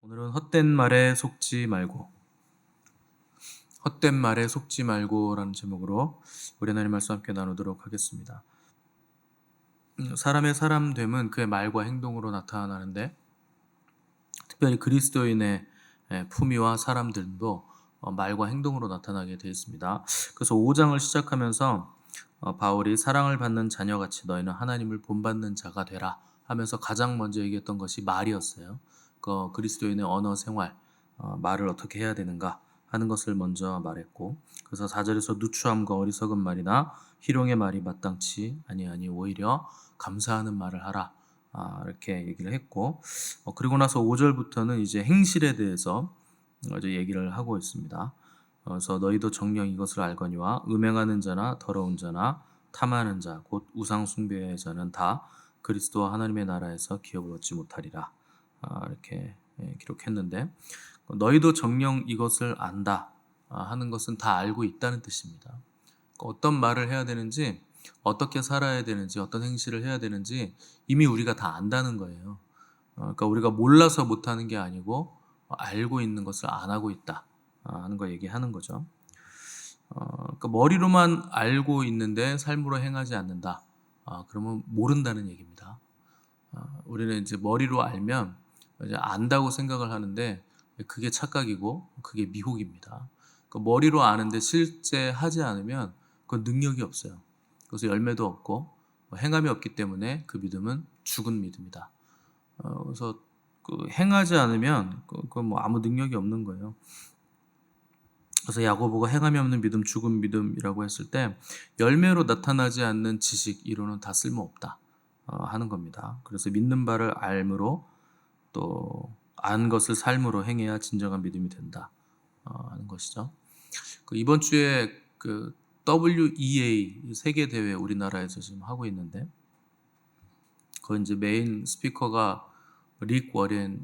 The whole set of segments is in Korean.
오늘은 헛된 말에 속지 말고, 헛된 말에 속지 말고라는 제목으로 우리 하나님 말씀 함께 나누도록 하겠습니다. 사람의 사람됨은 그의 말과 행동으로 나타나는데, 특별히 그리스도인의 품위와 사람됨도 말과 행동으로 나타나게 되어 있습니다. 그래서 5장을 시작하면서 바울이 사랑을 받는 자녀같이 너희는 하나님을 본받는 자가 되라 하면서 가장 먼저 얘기했던 것이 말이었어요. 그리스도인의 언어 생활, 말을 어떻게 해야 되는가 하는 것을 먼저 말했고, 그래서 4절에서 누추함과 어리석은 말이나 희롱의 말이 마땅치 아니하니 오히려 감사하는 말을 하라, 이렇게 얘기를 했고, 그리고 나서 5절부터는 이제 행실에 대해서 이제 얘기를 하고 있습니다. 그래서 너희도 정녕 이것을 알거니와 음행하는 자나 더러운 자나 탐하는 자 곧 우상 숭배의 자는 다 그리스도와 하나님의 나라에서 기업을 얻지 못하리라, 이렇게 기록했는데, 너희도 정녕 이것을 안다 하는 것은 다 알고 있다는 뜻입니다. 어떤 말을 해야 되는지, 어떻게 살아야 되는지, 어떤 행실을 해야 되는지 이미 우리가 다 안다는 거예요. 그러니까 우리가 몰라서 못하는 게 아니고 알고 있는 것을 안 하고 있다 하는 거 얘기하는 거죠. 그러니까 머리로만 알고 있는데 삶으로 행하지 않는다. 그러면 모른다는 얘기입니다. 우리는 이제 머리로 알면 이제 안다고 생각을 하는데 그게 착각이고 그게 미혹입니다. 그러니까 머리로 아는데 실제 하지 않으면 그건 능력이 없어요. 그래서 열매도 없고 행함이 없기 때문에 그 믿음은 죽은 믿음이다. 그래서 행하지 않으면 그건 뭐 아무 능력이 없는 거예요. 그래서 야고보가 행함이 없는 믿음, 죽은 믿음이라고 했을 때 열매로 나타나지 않는 지식, 이론은 다 쓸모없다 하는 겁니다. 그래서 믿는 바를 알므로 또 안 것을 삶으로 행해야 진정한 믿음이 된다 하는 것이죠. 이번 주에 WEA 세계 대회 우리나라에서 지금 하고 있는데, 그 이제 메인 스피커가 릭 워렌일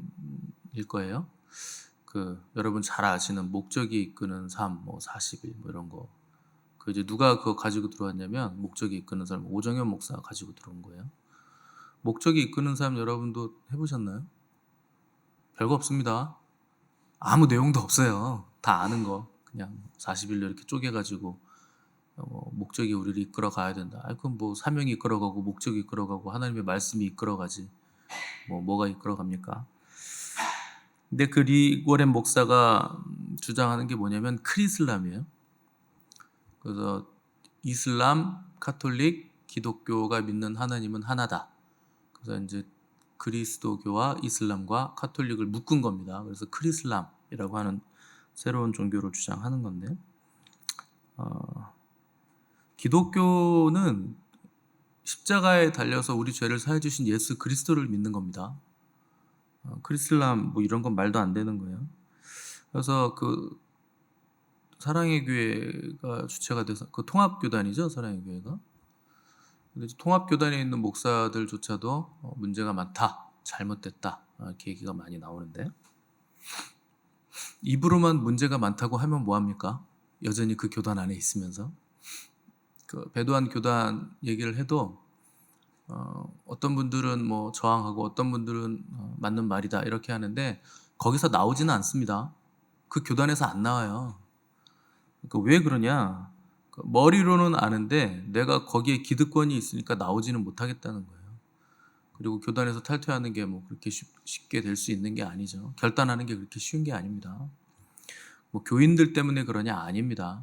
거예요. 여러분 잘 아시는 목적이 이끄는 삶, 뭐 40일 뭐 이런 거. 이제 누가 그거 가지고 들어왔냐면 목적이 이끄는 삶, 오정현 목사가 가지고 들어온 거예요. 목적이 이끄는 삶 여러분도 해보셨나요? 별거 없습니다. 아무 내용도 없어요. 다 아는 거. 그냥 40일로 이렇게 쪼개가지고 목적이 우리를 이끌어 가야 된다. 그럼 뭐 사명이 이끌어가고 목적이 이끌어가고 하나님의 말씀이 이끌어가지. 뭐가 이끌어갑니까? 근데 리 워렌 목사가 주장하는 게 뭐냐면 크리슬람이에요. 그래서 이슬람, 카톨릭, 기독교가 믿는 하나님은 하나다. 그래서 이제 그리스도교와 이슬람과 카톨릭을 묶은 겁니다. 그래서 크리슬람이라고 하는 새로운 종교를 주장하는 건데, 기독교는 십자가에 달려서 우리 죄를 사해 주신 예수 그리스도를 믿는 겁니다. 크리슬람 뭐 이런 건 말도 안 되는 거예요. 그래서 사랑의 교회가 주체가 돼서 통합교단이죠, 사랑의 교회가. 근데 통합교단에 있는 목사들조차도 문제가 많다, 잘못됐다 이렇게 얘기가 많이 나오는데, 입으로만 문제가 많다고 하면 뭐합니까? 여전히 그 교단 안에 있으면서 배도한 교단 얘기를 해도 어떤 분들은 뭐 저항하고 어떤 분들은 맞는 말이다 이렇게 하는데 거기서 나오지는 않습니다. 그 교단에서 안 나와요. 왜 그러냐? 머리로는 아는데 내가 거기에 기득권이 있으니까 나오지는 못하겠다는 거예요. 그리고 교단에서 탈퇴하는 게 뭐 그렇게 쉽게 될 수 있는 게 아니죠. 결단하는 게 그렇게 쉬운 게 아닙니다. 뭐 교인들 때문에 그러냐? 아닙니다.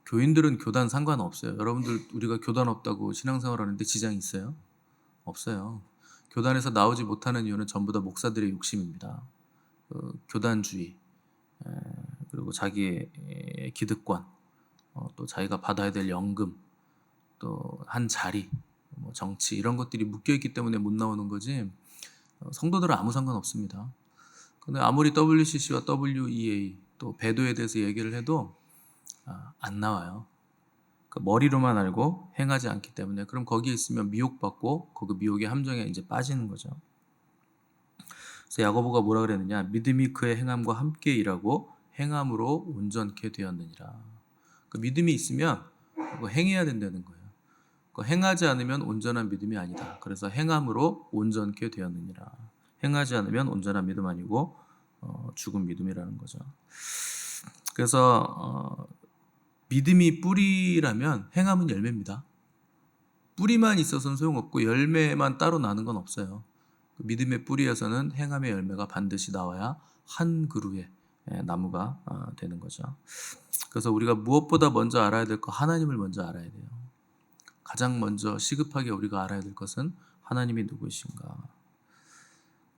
교인들은 교단 상관없어요. 여러분들 우리가 교단 없다고 신앙생활 하는데 지장이 있어요? 없어요. 교단에서 나오지 못하는 이유는 전부 다 목사들의 욕심입니다. 교단주의, 그리고 자기의 기득권, 또 자기가 받아야 될 연금, 또 한 자리, 뭐 정치 이런 것들이 묶여있기 때문에 못 나오는 거지, 성도들은 아무 상관없습니다. 근데 아무리 WCC와 WEA 또 배도에 대해서 얘기를 해도 안 나와요. 머리로만 알고 행하지 않기 때문에, 그럼 거기에 있으면 미혹받고 그 미혹의 함정에 이제 빠지는 거죠. 그래서 야고보가 뭐라 그랬느냐? 믿음이 그의 행함과 함께 일하고 행함으로 온전케 되었느니라. 믿음이 있으면 그거 행해야 된다는 거예요. 행하지 않으면 온전한 믿음이 아니다. 그래서 행함으로 온전케 되었느니라. 행하지 않으면 온전한 믿음 아니고 죽은 믿음이라는 거죠. 그래서 믿음이 뿌리라면 행함은 열매입니다. 뿌리만 있어서는 소용없고 열매만 따로 나는 건 없어요. 믿음의 뿌리에서는 행함의 열매가 반드시 나와야 한 그루의 나무가 되는 거죠. 그래서 우리가 무엇보다 먼저 알아야 될 거 하나님을 먼저 알아야 돼요. 가장 먼저 시급하게 우리가 알아야 될 것은 하나님이 누구이신가.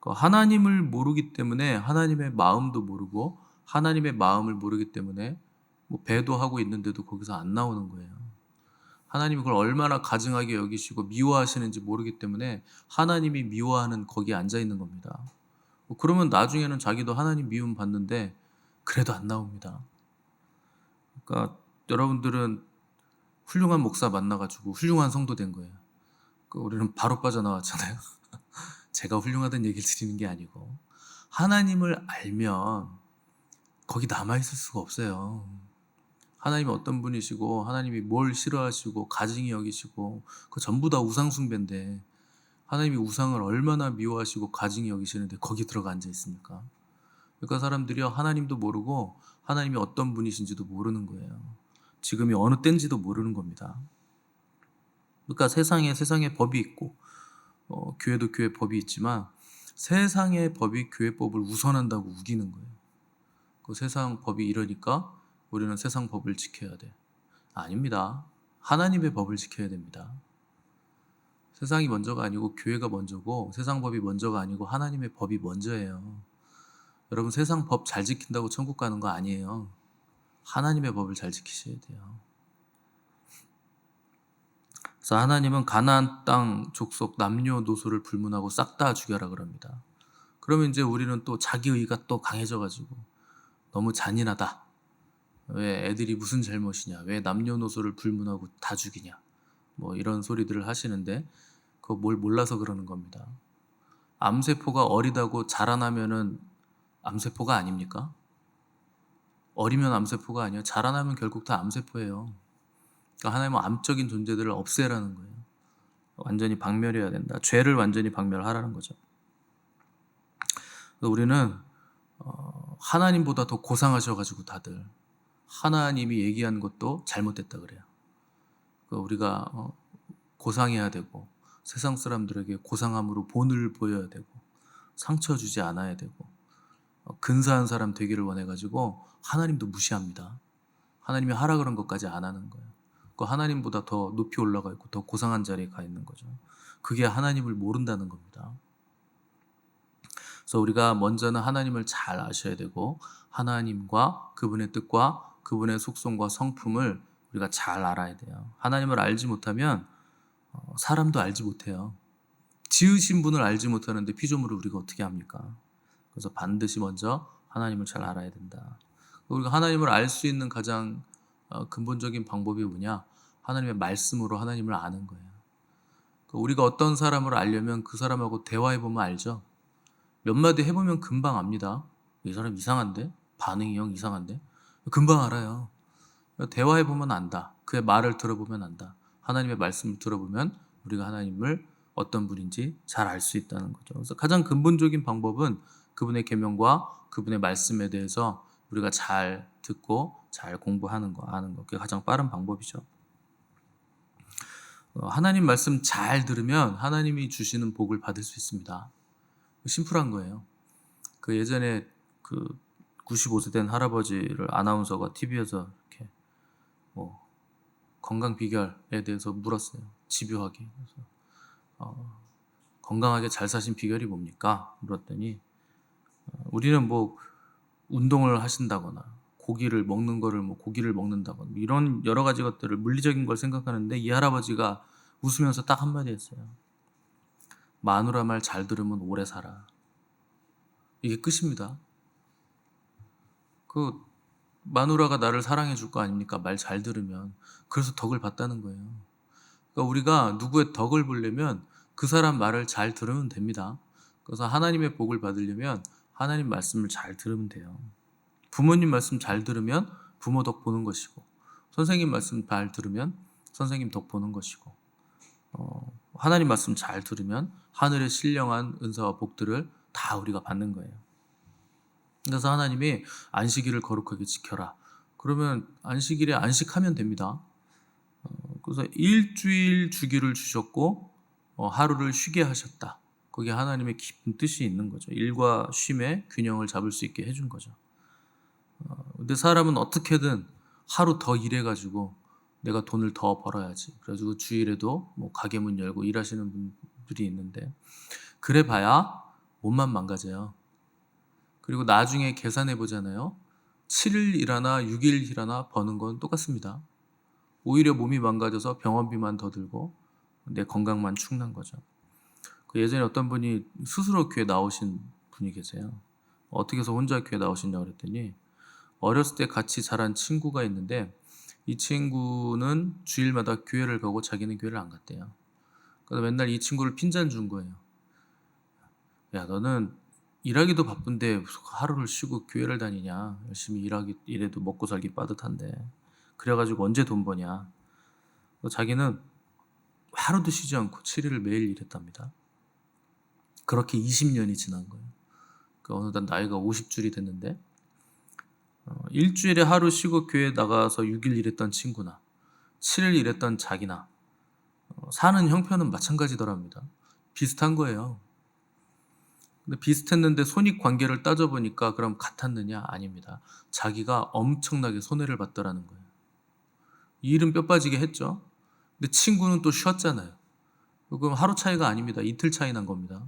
하나님을 모르기 때문에 하나님의 마음도 모르고 하나님의 마음을 모르기 때문에 뭐 배도 하고 있는데도 거기서 안 나오는 거예요. 하나님이 그걸 얼마나 가증하게 여기시고 미워하시는지 모르기 때문에 하나님이 미워하는 거기에 앉아 있는 겁니다. 그러면 나중에는 자기도 하나님 미움 받는데 그래도 안 나옵니다. 그러니까 여러분들은 훌륭한 목사 만나가지고 훌륭한 성도 된 거예요. 우리는 바로 빠져나왔잖아요. 제가 훌륭하다는 얘기를 드리는 게 아니고 하나님을 알면 거기 남아있을 수가 없어요. 하나님이 어떤 분이시고 하나님이 뭘 싫어하시고 가증히 여기시고 그 전부 다 우상 숭배인데 하나님이 우상을 얼마나 미워하시고 가증히 여기시는데 거기 들어가 앉아 있습니까? 그러니까 사람들이요 하나님도 모르고 하나님이 어떤 분이신지도 모르는 거예요. 지금이 어느 때인지도 모르는 겁니다. 그러니까 세상에 법이 있고 교회도 교회 법이 있지만 세상의 법이 교회 법을 우선한다고 우기는 거예요. 그 세상 법이 이러니까 우리는 세상 법을 지켜야 돼. 아닙니다. 하나님의 법을 지켜야 됩니다. 세상이 먼저가 아니고 교회가 먼저고 세상 법이 먼저가 아니고 하나님의 법이 먼저예요. 여러분 세상 법 잘 지킨다고 천국 가는 거 아니에요. 하나님의 법을 잘 지키셔야 돼요. 그래서 하나님은 가나안 땅 족속 남녀노소를 불문하고 싹 다 죽여라 그럽니다. 그러면 이제 우리는 또 자기 의가 또 강해져가지고 너무 잔인하다. 왜 애들이 무슨 잘못이냐? 왜 남녀노소를 불문하고 다 죽이냐? 뭐 이런 소리들을 하시는데 그거 뭘 몰라서 그러는 겁니다. 암세포가 어리다고 자라나면은 암세포가 아닙니까? 어리면 암세포가 아니에요. 자라나면 결국 다 암세포예요. 그러니까 하나님은 암적인 존재들을 없애라는 거예요. 완전히 박멸해야 된다. 죄를 완전히 박멸하라는 거죠. 우리는 하나님보다 더 고상하셔가지고 다들 하나님이 얘기한 것도 잘못됐다 그래요. 우리가 고상해야 되고 세상 사람들에게 고상함으로 본을 보여야 되고 상처 주지 않아야 되고 근사한 사람 되기를 원해가지고 하나님도 무시합니다. 하나님이 하라 그런 것까지 안 하는 거예요. 하나님보다 더 높이 올라가 있고 더 고상한 자리에 가 있는 거죠. 그게 하나님을 모른다는 겁니다. 그래서 우리가 먼저는 하나님을 잘 아셔야 되고 하나님과 그분의 뜻과 그분의 속성과 성품을 우리가 잘 알아야 돼요. 하나님을 알지 못하면 사람도 알지 못해요. 지으신 분을 알지 못하는데 피조물을 우리가 어떻게 합니까? 그래서 반드시 먼저 하나님을 잘 알아야 된다. 우리가 하나님을 알 수 있는 가장 근본적인 방법이 뭐냐? 하나님의 말씀으로 하나님을 아는 거예요. 우리가 어떤 사람을 알려면 그 사람하고 대화해보면 알죠? 몇 마디 해보면 금방 압니다. 이 사람 이상한데? 반응이 영 이상한데? 금방 알아요. 대화해보면 안다. 그의 말을 들어보면 안다. 하나님의 말씀을 들어보면 우리가 하나님을 어떤 분인지 잘 알 수 있다는 거죠. 그래서 가장 근본적인 방법은 그분의 계명과 그분의 말씀에 대해서 우리가 잘 듣고 잘 공부하는 거, 아는 거. 그게 가장 빠른 방법이죠. 하나님 말씀 잘 들으면 하나님이 주시는 복을 받을 수 있습니다. 심플한 거예요. 예전에 95세 된 할아버지를 아나운서가 TV에서 이렇게 건강 비결에 대해서 물었어요. 집요하게. 그래서 건강하게 잘 사신 비결이 뭡니까? 물었더니 우리는 운동을 하신다거나 고기를 먹는 거를 고기를 먹는다거나 이런 여러 가지 것들을 물리적인 걸 생각하는데 이 할아버지가 웃으면서 딱 한마디 했어요. 마누라 말 잘 들으면 오래 살아. 이게 끝입니다. 마누라가 나를 사랑해 줄 거 아닙니까? 말 잘 들으면. 그래서 덕을 받다는 거예요. 그러니까 우리가 누구의 덕을 보려면 그 사람 말을 잘 들으면 됩니다. 그래서 하나님의 복을 받으려면 하나님 말씀을 잘 들으면 돼요. 부모님 말씀 잘 들으면 부모 덕 보는 것이고 선생님 말씀 잘 들으면 선생님 덕 보는 것이고 하나님 말씀 잘 들으면 하늘의 신령한 은사와 복들을 다 우리가 받는 거예요. 그래서 하나님이 안식일을 거룩하게 지켜라. 그러면 안식일에 안식하면 됩니다. 그래서 일주일 주기를 주셨고 하루를 쉬게 하셨다. 그게 하나님의 깊은 뜻이 있는 거죠. 일과 쉼의 균형을 잡을 수 있게 해준 거죠. 근데 사람은 어떻게든 하루 더 일해가지고 내가 돈을 더 벌어야지. 그래가지고 주일에도 뭐 가게 문 열고 일하시는 분들이 있는데 그래 봐야 몸만 망가져요. 그리고 나중에 계산해 보잖아요. 7일 일하나 6일 일하나 버는 건 똑같습니다. 오히려 몸이 망가져서 병원비만 더 들고 내 건강만 축난 거죠. 예전에 어떤 분이 스스로 교회 나오신 분이 계세요. 어떻게 해서 혼자 교회 나오시냐고 그랬더니 어렸을 때 같이 자란 친구가 있는데 이 친구는 주일마다 교회를 가고 자기는 교회를 안 갔대요. 그래서 맨날 이 친구를 핀잔 준 거예요. 야, 너는 일하기도 바쁜데 하루를 쉬고 교회를 다니냐? 열심히 일해도 먹고 살기 빠듯한데. 그래가지고 언제 돈 버냐? 자기는 하루도 쉬지 않고 7일을 매일 일했답니다. 그렇게 20년이 지난 거예요. 어느덧 나이가 50줄이 됐는데 일주일에 하루 쉬고 교회 나가서 6일 일했던 친구나 7일 일했던 자기나 사는 형편은 마찬가지더랍니다. 비슷한 거예요. 근데 비슷했는데 손익관계를 따져보니까 그럼 같았느냐? 아닙니다. 자기가 엄청나게 손해를 봤더라는 거예요. 이 일은 뼈 빠지게 했죠. 근데 친구는 또 쉬었잖아요. 그럼 하루 차이가 아닙니다. 이틀 차이 난 겁니다.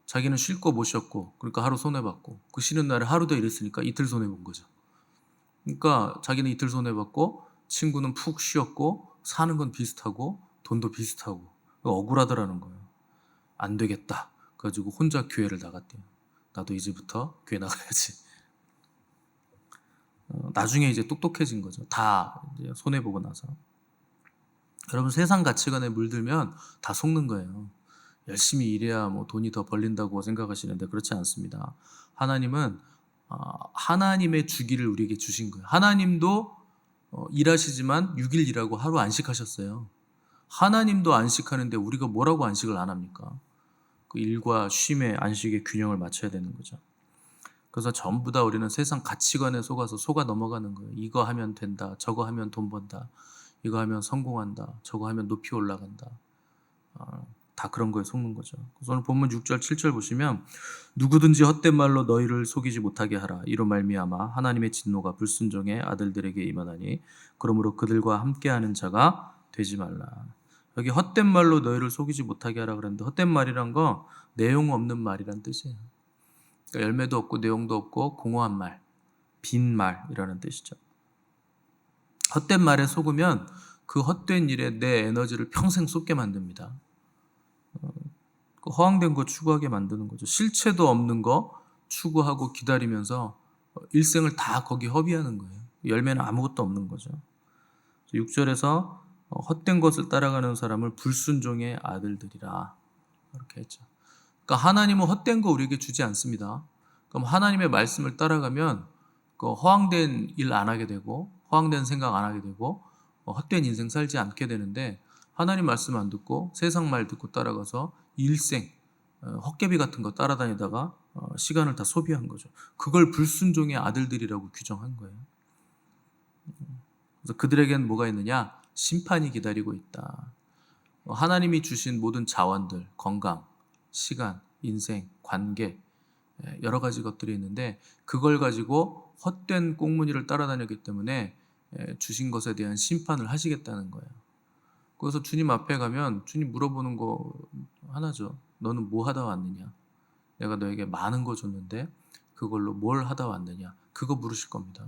자기는 쉴 거 못 쉬었고 그러니까 하루 손해봤고 그 쉬는 날에 하루 더 일했으니까 이틀 손해본 거죠. 그러니까 자기는 이틀 손해봤고 친구는 푹 쉬었고 사는 건 비슷하고 돈도 비슷하고 억울하더라는 거예요. 안 되겠다. 그래가지고 혼자 교회를 나갔대요. 나도 이제부터 교회 나가야지. 나중에 이제 똑똑해진 거죠. 다 이제 손해보고 나서. 여러분 세상 가치관에 물들면 다 속는 거예요. 열심히 일해야 뭐 돈이 더 벌린다고 생각하시는데 그렇지 않습니다. 하나님은 하나님의 주기를 우리에게 주신 거예요. 하나님도 일하시지만 6일 일하고 하루 안식하셨어요. 하나님도 안식하는데 우리가 뭐라고 안식을 안 합니까? 그 일과 쉼의 안식의 균형을 맞춰야 되는 거죠. 그래서 전부 다 우리는 세상 가치관에 속아서 속아 넘어가는 거예요. 이거 하면 된다. 저거 하면 돈 번다. 이거 하면 성공한다. 저거 하면 높이 올라간다. 다 그런 거에 속는 거죠. 그래서 오늘 본문 6절 7절 보시면 누구든지 헛된 말로 너희를 속이지 못하게 하라. 이로 말미암아 하나님의 진노가 불순종의 아들들에게 임하나니 그러므로 그들과 함께하는 자가 되지 말라. 여기 헛된 말로 너희를 속이지 못하게 하라 그랬는데 헛된 말이란 거 내용 없는 말이란 뜻이에요. 그러니까 열매도 없고 내용도 없고 공허한 말, 빈 말이라는 뜻이죠. 헛된 말에 속으면 그 헛된 일에 내 에너지를 평생 쏟게 만듭니다. 허황된 거 추구하게 만드는 거죠. 실체도 없는 거 추구하고 기다리면서 일생을 다 거기 허비하는 거예요. 열매는 아무것도 없는 거죠. 6절에서 헛된 것을 따라가는 사람을 불순종의 아들들이라 이렇게 했죠. 그러니까 하나님은 헛된 거 우리에게 주지 않습니다. 그럼 하나님의 말씀을 따라가면 그 허황된 일 안 하게 되고 허황된 생각 안 하게 되고 헛된 인생 살지 않게 되는데 하나님 말씀 안 듣고 세상 말 듣고 따라가서 일생 헛개비 같은 거 따라다니다가 시간을 다 소비한 거죠. 그걸 불순종의 아들들이라고 규정한 거예요. 그래서 그들에게는 뭐가 있느냐? 심판이 기다리고 있다. 하나님이 주신 모든 자원들, 건강, 시간, 인생, 관계 여러 가지 것들이 있는데 그걸 가지고 헛된 꽁무니를 따라다녔기 때문에 주신 것에 대한 심판을 하시겠다는 거예요. 그래서 주님 앞에 가면 주님 물어보는 거 하나죠. 너는 뭐 하다 왔느냐? 내가 너에게 많은 거 줬는데 그걸로 뭘 하다 왔느냐? 그거 물으실 겁니다.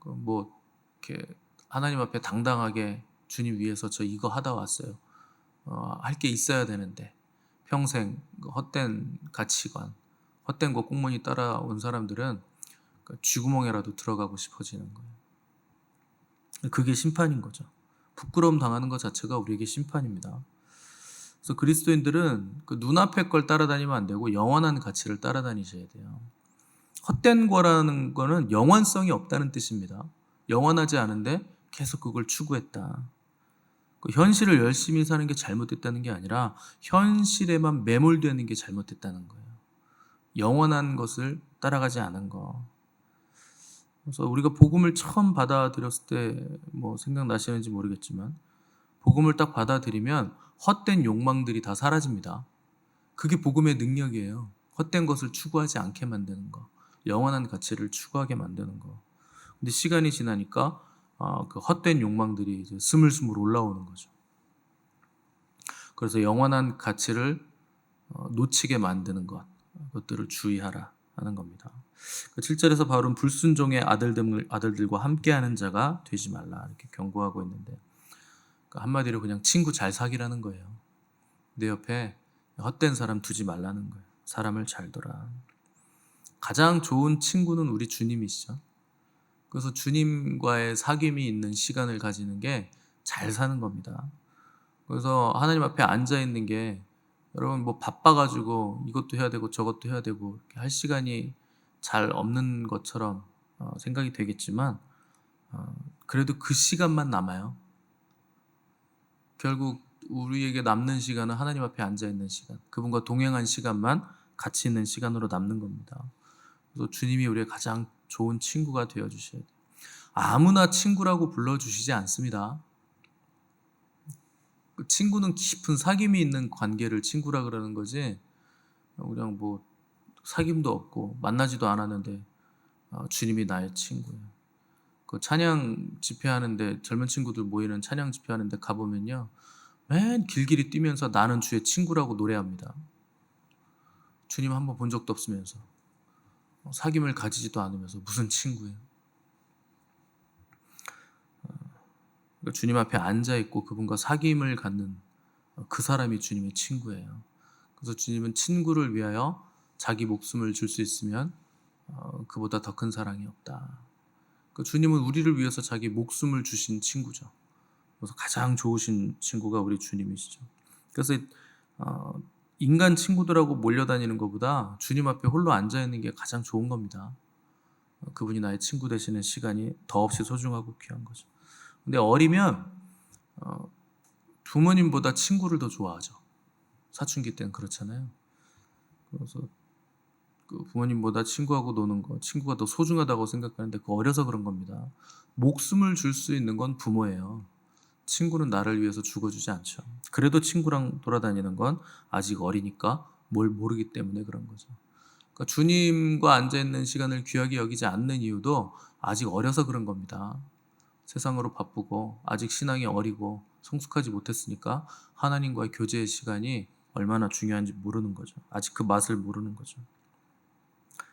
뭐 이렇게 하나님 앞에 당당하게 주님 위해서 저 이거 하다 왔어요. 할 게 있어야 되는데 평생 헛된 가치관, 헛된 거 꽁무니 따라온 사람들은 쥐구멍에라도 들어가고 싶어지는 거예요. 그게 심판인 거죠. 부끄러움 당하는 것 자체가 우리에게 심판입니다. 그래서 그리스도인들은 그 눈앞의 걸 따라다니면 안 되고 영원한 가치를 따라다니셔야 돼요. 헛된 거라는 거는 영원성이 없다는 뜻입니다. 영원하지 않은데 계속 그걸 추구했다. 그 현실을 열심히 사는 게 잘못됐다는 게 아니라 현실에만 매몰되는 게 잘못됐다는 거예요. 영원한 것을 따라가지 않은 거. 그래서 우리가 복음을 처음 받아들였을 때 뭐 생각나시는지 모르겠지만 복음을 딱 받아들이면 헛된 욕망들이 다 사라집니다. 그게 복음의 능력이에요. 헛된 것을 추구하지 않게 만드는 거. 영원한 가치를 추구하게 만드는 거. 근데 시간이 지나니까 그 헛된 욕망들이 이제 스물스물 올라오는 거죠. 그래서 영원한 가치를 놓치게 만드는 그것들을 주의하라 하는 겁니다. 7절에서 바울은 불순종의 아들들과 함께하는 자가 되지 말라 이렇게 경고하고 있는데, 그러니까 한마디로 그냥 친구 잘 사귀라는 거예요. 내 옆에 헛된 사람 두지 말라는 거예요. 사람을 잘 둬라. 가장 좋은 친구는 우리 주님이시죠. 그래서 주님과의 사귐이 있는 시간을 가지는 게 잘 사는 겁니다. 그래서 하나님 앞에 앉아 있는 게, 여러분 뭐 바빠가지고 이것도 해야 되고 저것도 해야 되고 이렇게 할 시간이 잘 없는 것처럼 생각이 되겠지만, 그래도 그 시간만 남아요. 결국 우리에게 남는 시간은 하나님 앞에 앉아 있는 시간, 그분과 동행한 시간만 가치 있는 시간으로 남는 겁니다. 그래서 주님이 우리의 가장 좋은 친구가 되어 주셔야 돼요. 아무나 친구라고 불러주시지 않습니다. 그 친구는 깊은 사귐이 있는 관계를 친구라 그러는 거지, 그냥 뭐 사귐도 없고 만나지도 않았는데 주님이 나의 친구예요. 그 찬양 집회하는데, 젊은 친구들 모이는 찬양 집회하는데 가보면요, 맨 길길이 뛰면서 나는 주의 친구라고 노래합니다. 주님 한번 본 적도 없으면서, 사귐을 가지지도 않으면서 무슨 친구예요. 그러니까 주님 앞에 앉아있고 그분과 사귐을 갖는 그 사람이 주님의 친구예요. 그래서 주님은 친구를 위하여 자기 목숨을 줄 수 있으면 그보다 더 큰 사랑이 없다. 그러니까 주님은 우리를 위해서 자기 목숨을 주신 친구죠. 그래서 가장 좋으신 친구가 우리 주님이시죠. 그래서 인간 친구들하고 몰려다니는 것보다 주님 앞에 홀로 앉아있는 게 가장 좋은 겁니다. 그분이 나의 친구 되시는 시간이 더없이 소중하고 귀한 거죠. 근데 어리면 부모님보다 친구를 더 좋아하죠. 사춘기 때는 그렇잖아요. 그래서 그 부모님보다 친구하고 노는 거, 친구가 더 소중하다고 생각하는데, 그 어려서 그런 겁니다. 목숨을 줄 수 있는 건 부모예요. 친구는 나를 위해서 죽어주지 않죠. 그래도 친구랑 돌아다니는 건 아직 어리니까 뭘 모르기 때문에 그런 거죠. 그러니까 주님과 앉아있는 시간을 귀하게 여기지 않는 이유도 아직 어려서 그런 겁니다. 세상으로 바쁘고 아직 신앙이 어리고 성숙하지 못했으니까 하나님과의 교제의 시간이 얼마나 중요한지 모르는 거죠. 아직 그 맛을 모르는 거죠.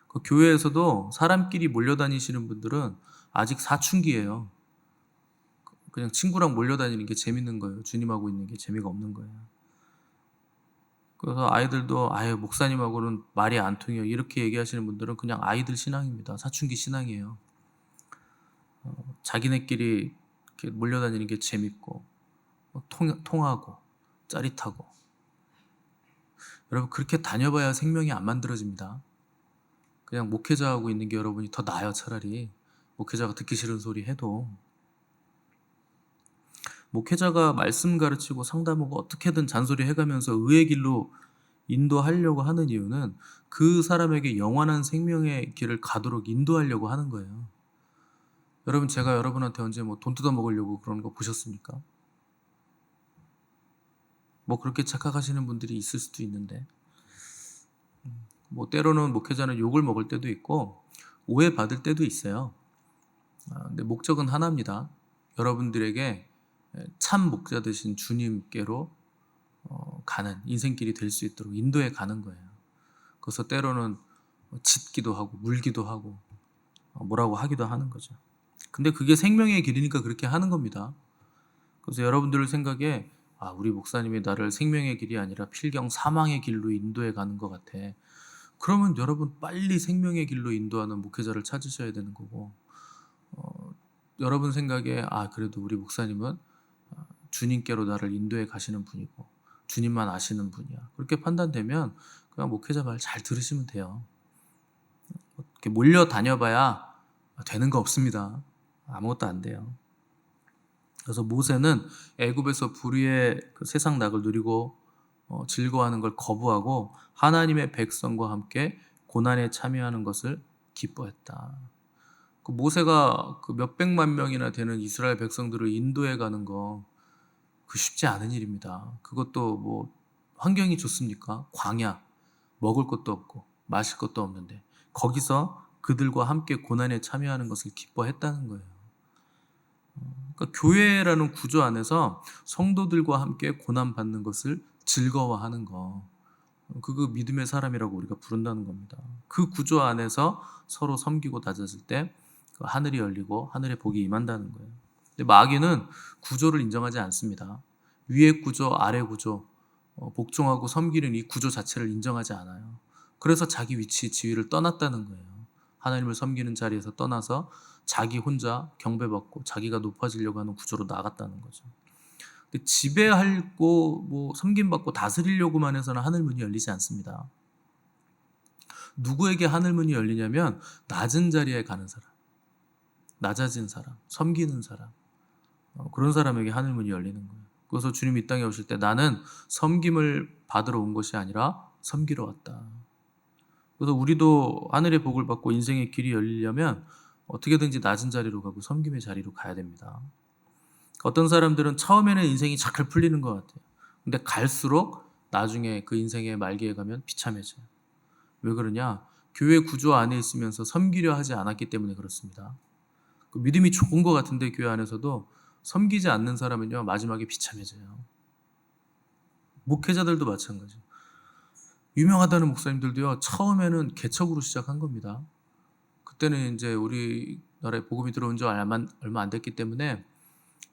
그 교회에서도 사람끼리 몰려다니시는 분들은 아직 사춘기예요. 그냥 친구랑 몰려다니는 게 재밌는 거예요. 주님하고 있는 게 재미가 없는 거예요. 그래서 아이들도 아유 목사님하고는 말이 안 통해요, 이렇게 얘기하시는 분들은 그냥 아이들 신앙입니다. 사춘기 신앙이에요. 자기네끼리 이렇게 몰려다니는 게 재밌고 통하고 짜릿하고. 여러분 그렇게 다녀봐야 생명이 안 만들어집니다. 그냥 목회자하고 있는 게 여러분이 더 나아요. 차라리 목회자가 듣기 싫은 소리 해도. 목회자가 말씀 가르치고 상담하고 어떻게든 잔소리 해가면서 의의 길로 인도하려고 하는 이유는 그 사람에게 영원한 생명의 길을 가도록 인도하려고 하는 거예요. 여러분 제가 여러분한테 언제 뭐 돈 뜯어 먹으려고 그러는 거 보셨습니까? 뭐 그렇게 착각하시는 분들이 있을 수도 있는데, 뭐 때로는 목회자는 욕을 먹을 때도 있고 오해받을 때도 있어요. 근데 목적은 하나입니다. 여러분들에게 참 목자 되신 주님께로 가는 인생길이 될 수 있도록 인도해 가는 거예요. 그래서 때로는 짖기도 하고 물기도 하고 뭐라고 하기도 하는 거죠. 근데 그게 생명의 길이니까 그렇게 하는 겁니다. 그래서 여러분들 생각에 우리 목사님이 나를 생명의 길이 아니라 필경 사망의 길로 인도해 가는 것 같아. 그러면 여러분 빨리 생명의 길로 인도하는 목회자를 찾으셔야 되는 거고, 여러분 생각에 그래도 우리 목사님은 주님께로 나를 인도해 가시는 분이고 주님만 아시는 분이야, 그렇게 판단되면 그냥 목회자 말 잘 들으시면 돼요. 이렇게 몰려 다녀봐야 되는 거 없습니다. 아무것도 안 돼요. 그래서 모세는 애굽에서 불의의 그 세상 낙을 누리고 즐거워하는 걸 거부하고 하나님의 백성과 함께 고난에 참여하는 것을 기뻐했다. 그 모세가 그 몇백만 명이나 되는 이스라엘 백성들을 인도해 가는 거 그 쉽지 않은 일입니다. 그것도 뭐 환경이 좋습니까? 광야, 먹을 것도 없고 마실 것도 없는데 거기서 그들과 함께 고난에 참여하는 것을 기뻐했다는 거예요. 그러니까 교회라는 구조 안에서 성도들과 함께 고난 받는 것을 즐거워하는 거. 그거 믿음의 사람이라고 우리가 부른다는 겁니다. 그 구조 안에서 서로 섬기고 다졌을 때 하늘이 열리고 하늘의 복이 임한다는 거예요. 근데 마귀는 구조를 인정하지 않습니다. 위의 구조, 아래 구조, 복종하고 섬기는 이 구조 자체를 인정하지 않아요. 그래서 자기 위치, 지위를 떠났다는 거예요. 하나님을 섬기는 자리에서 떠나서 자기 혼자 경배받고 자기가 높아지려고 하는 구조로 나갔다는 거죠. 근데 지배하고 뭐 섬김받고 다스리려고만 해서는 하늘 문이 열리지 않습니다. 누구에게 하늘 문이 열리냐면 낮은 자리에 가는 사람, 낮아진 사람, 섬기는 사람, 그런 사람에게 하늘 문이 열리는 거예요. 그래서 주님 이 땅에 오실 때 나는 섬김을 받으러 온 것이 아니라 섬기러 왔다. 그래서 우리도 하늘의 복을 받고 인생의 길이 열리려면 어떻게든지 낮은 자리로 가고 섬김의 자리로 가야 됩니다. 어떤 사람들은 처음에는 인생이 잘 풀리는 것 같아요. 근데 갈수록 나중에 그 인생의 말기에 가면 비참해져요. 왜 그러냐? 교회 구조 안에 있으면서 섬기려 하지 않았기 때문에 그렇습니다. 그 믿음이 좋은 것 같은데 교회 안에서도 섬기지 않는 사람은요 마지막에 비참해져요. 목회자들도 마찬가지예요. 유명하다는 목사님들도요 처음에는 개척으로 시작한 겁니다. 그때는 이제 우리나라에 복음이 들어온 지 얼마 안 됐기 때문에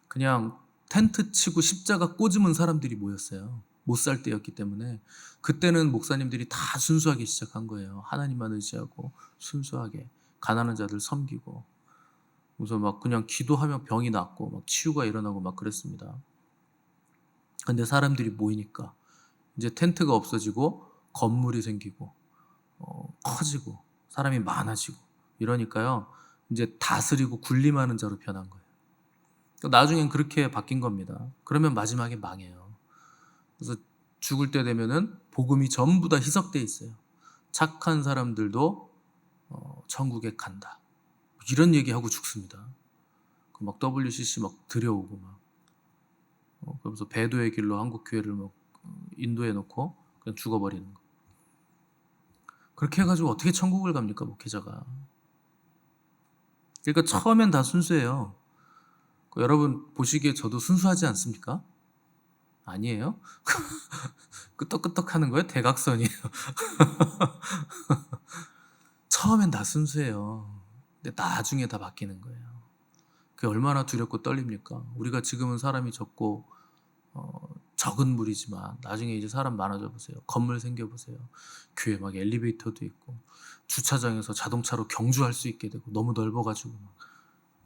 그냥 텐트 치고 십자가 꽂으면 사람들이 모였어요. 못 살 때였기 때문에 그때는 목사님들이 다 순수하게 시작한 거예요. 하나님만 의지하고 순수하게 가난한 자들 섬기고 그래서 막 그냥 기도하면 병이 낫고 막 치유가 일어나고 막 그랬습니다. 근데 사람들이 모이니까 이제 텐트가 없어지고 건물이 생기고 커지고 사람이 많아지고 이러니까요 이제 다스리고 군림하는 자로 변한 거예요. 나중엔 그렇게 바뀐 겁니다. 그러면 마지막에 망해요. 그래서 죽을 때 되면은 복음이 전부 다 희석돼 있어요. 착한 사람들도 천국에 간다. 이런 얘기하고 죽습니다. 막 WCC 막 들여오고 막 그러면서 배도의 길로 한국 교회를 막 인도해 놓고 그냥 죽어버리는 거. 그렇게 해가지고 어떻게 천국을 갑니까 목회자가? 그러니까 처음엔 다 순수해요. 여러분 보시기에 저도 순수하지 않습니까? 아니에요? 끄떡끄떡하는 거예요? 대각선이에요. 처음엔 다 순수해요. 근데 나중에 다 바뀌는 거예요. 그게 얼마나 두렵고 떨립니까? 우리가 지금은 사람이 적고 적은 무리지만 나중에 이제 사람 많아져 보세요. 건물 생겨 보세요. 교회 막 엘리베이터도 있고 주차장에서 자동차로 경주할 수 있게 되고 너무 넓어가지고 막.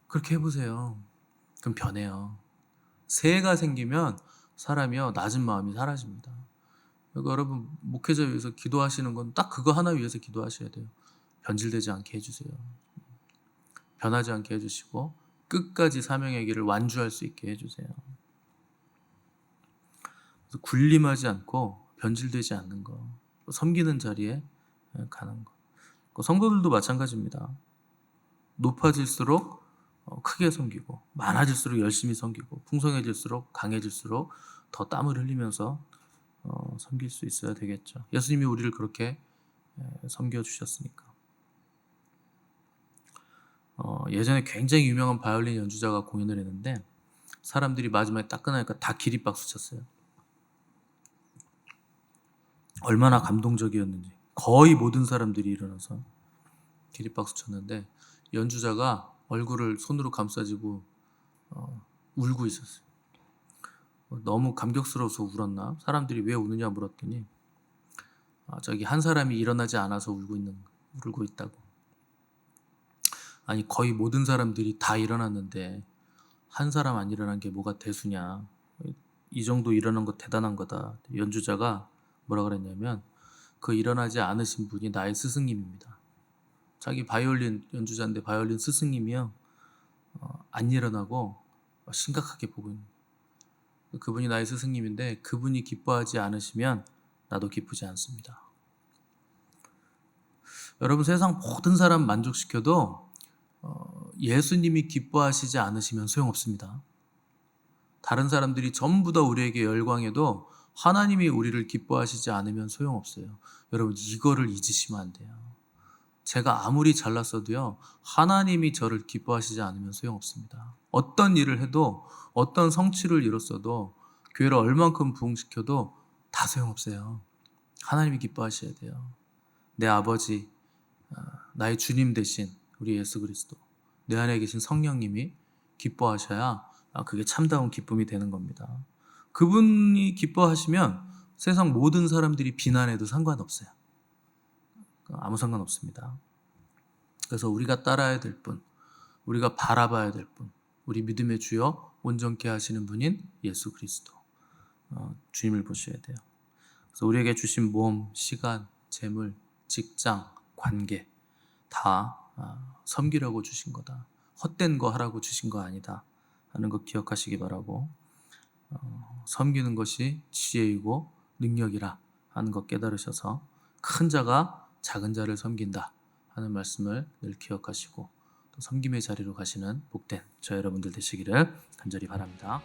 그렇게 해보세요. 그럼 변해요. 새해가 생기면 사람이요 낮은 마음이 사라집니다. 그러니까 여러분 목회자 위해서 기도하시는 건 딱 그거 하나 위해서 기도하셔야 돼요. 변질되지 않게 해주세요. 변하지 않게 해주시고 끝까지 사명의 길을 완주할 수 있게 해주세요. 그래서 군림하지 않고 변질되지 않는 거, 섬기는 자리에 가는 거. 성도들도 마찬가지입니다. 높아질수록 크게 섬기고 많아질수록 열심히 섬기고 풍성해질수록 강해질수록 더 땀을 흘리면서 섬길 수 있어야 되겠죠. 예수님이 우리를 그렇게 섬겨주셨으니까. 예전에 굉장히 유명한 바이올린 연주자가 공연을 했는데 사람들이 마지막에 딱 끝나니까 다 기립박수 쳤어요. 얼마나 감동적이었는지 거의 모든 사람들이 일어나서 기립박수 쳤는데 연주자가 얼굴을 손으로 감싸지고 울고 있었어요. 너무 감격스러워서 울었나? 사람들이 왜 우느냐 물었더니 저기 한 사람이 일어나지 않아서 울고 있다고. 아니 거의 모든 사람들이 다 일어났는데 한 사람 안 일어난 게 뭐가 대수냐. 이 정도 일어난 거 대단한 거다. 연주자가 뭐라 그랬냐면 그 일어나지 않으신 분이 나의 스승님입니다. 자기 바이올린 연주자인데 바이올린 스승님이요 안 일어나고 심각하게 보고 있는 거예요. 그분이 나의 스승님인데 그분이 기뻐하지 않으시면 나도 기쁘지 않습니다. 여러분 세상 모든 사람 만족시켜도 예수님이 기뻐하시지 않으시면 소용없습니다. 다른 사람들이 전부 다 우리에게 열광해도 하나님이 우리를 기뻐하시지 않으면 소용없어요. 여러분 이거를 잊으시면 안 돼요. 제가 아무리 잘났어도요, 하나님이 저를 기뻐하시지 않으면 소용없습니다. 어떤 일을 해도, 어떤 성취를 이뤘어도, 교회를 얼만큼 부흥시켜도 다 소용없어요. 하나님이 기뻐하셔야 돼요. 내 아버지, 나의 주님 대신 우리 예수 그리스도, 내 안에 계신 성령님이 기뻐하셔야 그게 참다운 기쁨이 되는 겁니다. 그분이 기뻐하시면 세상 모든 사람들이 비난해도 상관없어요. 아무 상관없습니다. 그래서 우리가 따라야 될 분, 우리가 바라봐야 될 분, 우리 믿음의 주여 온전케 하시는 분인 예수 그리스도, 주님을 보셔야 돼요. 그래서 우리에게 주신 몸, 시간, 재물, 직장, 관계 다 섬기라고 주신 거다. 헛된 거 하라고 주신 거 아니다 하는 거 기억하시기 바라고, 섬기는 것이 지혜이고 능력이라 하는 것 깨달으셔서 큰 자가 작은 자를 섬긴다 하는 말씀을 늘 기억하시고 또 섬김의 자리로 가시는 복된 저 여러분들 되시기를 간절히 바랍니다.